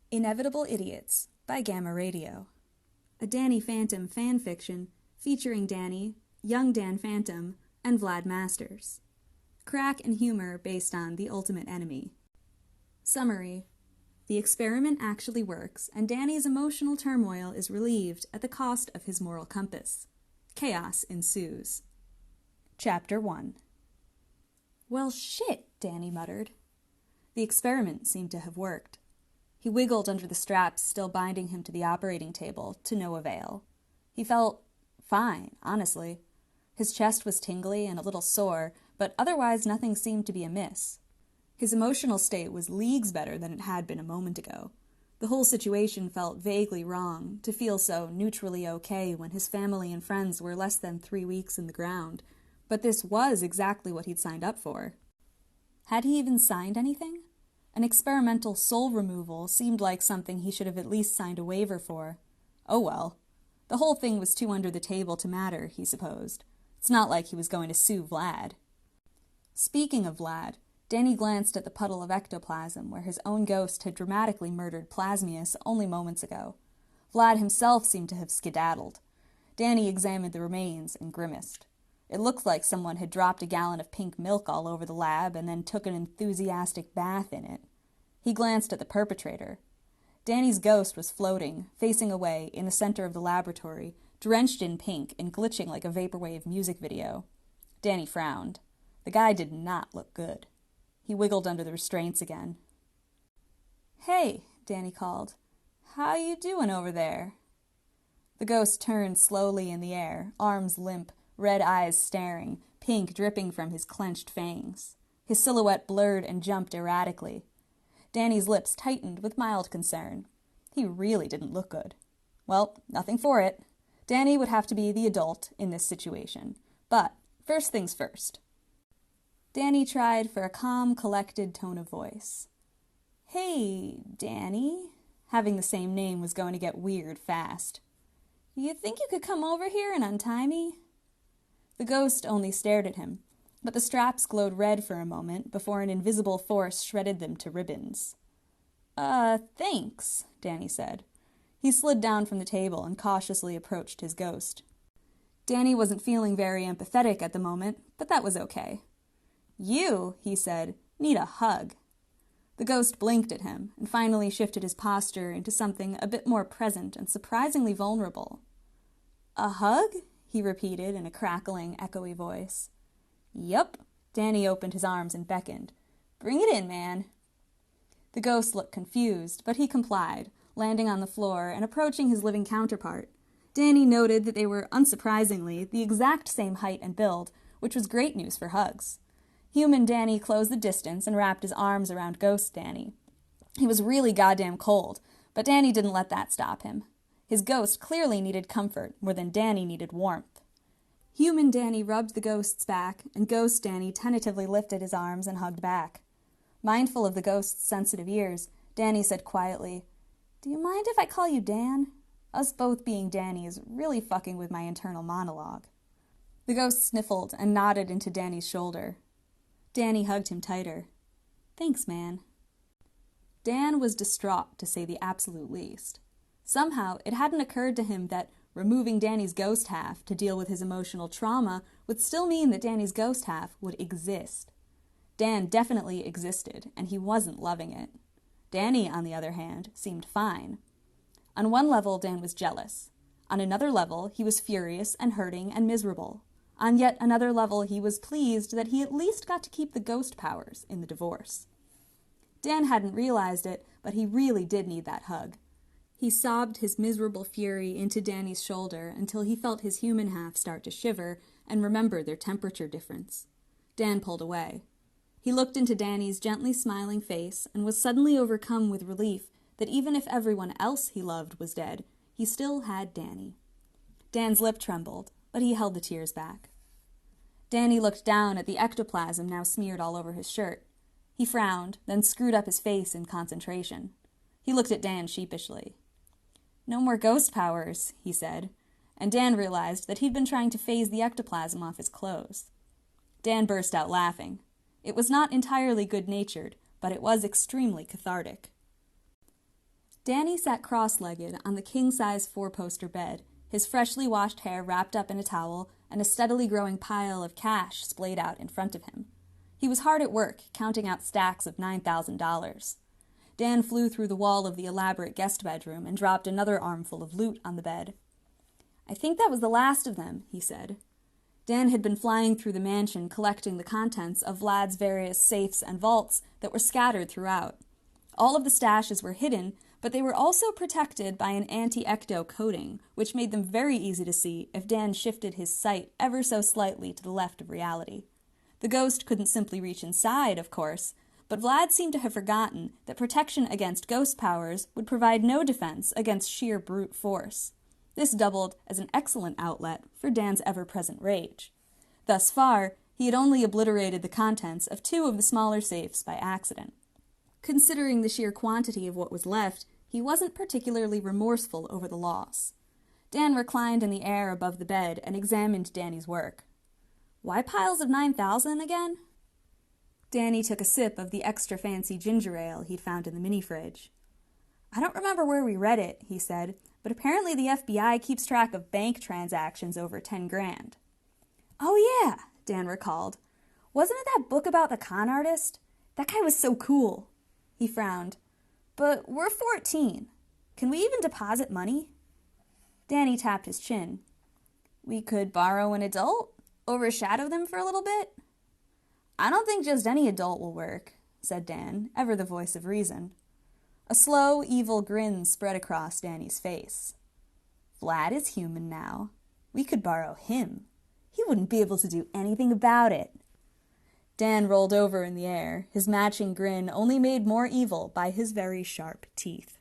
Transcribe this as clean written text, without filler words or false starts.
Inevitable Idiots by Gamma Radio. A Danny Phantom fanfiction featuring Danny, young Dan Phantom, and Vlad Masters. Crack and humor based on The Ultimate Enemy. Summary. The experiment actually works, and Danny's emotional turmoil is relieved at the cost of his moral compass. Chaos ensues. Chapter 1. Well, shit, Danny muttered. The experiment seemed to have worked. He wiggled under the straps still binding him to the operating table, to no avail. He felt fine, honestly. His chest was tingly and a little sore, but otherwise nothing seemed to be amiss. His emotional state was leagues better than it had been a moment ago. The whole situation felt vaguely wrong, to feel so neutrally okay when his family and friends were less than 3 weeks in the ground. But this was exactly what he'd signed up for. Had he even signed anything? An experimental soul removal seemed like something he should have at least signed a waiver for. Oh well. The whole thing was too under the table to matter, he supposed. It's not like he was going to sue Vlad. Speaking of Vlad, Danny glanced at the puddle of ectoplasm where his own ghost had dramatically murdered Plasmius only moments ago. Vlad himself seemed to have skedaddled. Danny examined the remains and grimaced. It looked like someone had dropped a gallon of pink milk all over the lab and then took an enthusiastic bath in it. He glanced at the perpetrator. Danny's ghost was floating, facing away, in the center of the laboratory, drenched in pink and glitching like a vaporwave music video. Danny frowned. The guy did not look good. He wiggled under the restraints again. "Hey," Danny called. "How you doing over there?" The ghost turned slowly in the air, arms limp, red eyes staring, pink dripping from his clenched fangs. His silhouette blurred and jumped erratically. Danny's lips tightened with mild concern. He really didn't look good. Well, nothing for it. Danny would have to be the adult in this situation. But first things first. Danny tried for a calm, collected tone of voice. "Hey, Danny." Having the same name was going to get weird fast. "You think you could come over here and untie me?" The ghost only stared at him, but the straps glowed red for a moment before an invisible force shredded them to ribbons. Thanks," Danny said. He slid down from the table and cautiously approached his ghost. Danny wasn't feeling very empathetic at the moment, but that was okay. "You," he said, "need a hug." The ghost blinked at him and finally shifted his posture into something a bit more present and surprisingly vulnerable. "A hug?" he repeated in a crackling, echoey voice. "Yup." Danny opened his arms and beckoned. "Bring it in, man." The ghost looked confused, but he complied, landing on the floor and approaching his living counterpart. Danny noted that they were, unsurprisingly, the exact same height and build, which was great news for hugs. Human Danny closed the distance and wrapped his arms around Ghost Danny. He was really goddamn cold, but Danny didn't let that stop him. His ghost clearly needed comfort more than Danny needed warmth. Human Danny rubbed the ghost's back, and Ghost Danny tentatively lifted his arms and hugged back. Mindful of the ghost's sensitive ears, Danny said quietly, "Do you mind if I call you Dan? Us both being Danny is really fucking with my internal monologue." The ghost sniffled and nodded into Danny's shoulder. Danny hugged him tighter. "Thanks, man." Dan was distraught, to say the absolute least. Somehow, it hadn't occurred to him that removing Danny's ghost half to deal with his emotional trauma would still mean that Danny's ghost half would exist. Dan definitely existed, and he wasn't loving it. Danny, on the other hand, seemed fine. On one level, Dan was jealous. On another level, he was furious and hurting and miserable. On yet another level, he was pleased that he at least got to keep the ghost powers in the divorce. Dan hadn't realized it, but he really did need that hug. He sobbed his miserable fury into Danny's shoulder until he felt his human half start to shiver and remember their temperature difference. Dan pulled away. He looked into Danny's gently smiling face and was suddenly overcome with relief that even if everyone else he loved was dead, he still had Danny. Dan's lip trembled, but he held the tears back. Danny looked down at the ectoplasm now smeared all over his shirt. He frowned, then screwed up his face in concentration. He looked at Dan sheepishly. "No more ghost powers," he said, and Dan realized that he'd been trying to phase the ectoplasm off his clothes. Dan burst out laughing. It was not entirely good-natured, but it was extremely cathartic. Danny sat cross-legged on the king-size four-poster bed, his freshly washed hair wrapped up in a towel and a steadily growing pile of cash splayed out in front of him. He was hard at work, counting out stacks of $9,000. Dan flew through the wall of the elaborate guest bedroom and dropped another armful of loot on the bed. "I think that was the last of them," he said. Dan had been flying through the mansion collecting the contents of Vlad's various safes and vaults that were scattered throughout. All of the stashes were hidden, but they were also protected by an anti-ecto coating, which made them very easy to see if Dan shifted his sight ever so slightly to the left of reality. The ghost couldn't simply reach inside, of course, but Vlad seemed to have forgotten that protection against ghost powers would provide no defense against sheer brute force. This doubled as an excellent outlet for Dan's ever-present rage. Thus far, he had only obliterated the contents of 2 of the smaller safes by accident. Considering the sheer quantity of what was left, he wasn't particularly remorseful over the loss. Dan reclined in the air above the bed and examined Danny's work. "Why piles of 9,000 again?" Danny took a sip of the extra fancy ginger ale he'd found in the mini-fridge. "I don't remember where we read it," he said, "but apparently the FBI keeps track of bank transactions over 10 grand. "Oh yeah," Dan recalled. "Wasn't it that book about the con artist? That guy was so cool." He frowned. "But we're 14. Can we even deposit money?" Danny tapped his chin. "We could borrow an adult? Overshadow them for a little bit?" "I don't think just any adult will work," said Dan, ever the voice of reason. A slow, evil grin spread across Danny's face. "Vlad is human now. We could borrow him. He wouldn't be able to do anything about it." Dan rolled over in the air, his matching grin only made more evil by his very sharp teeth.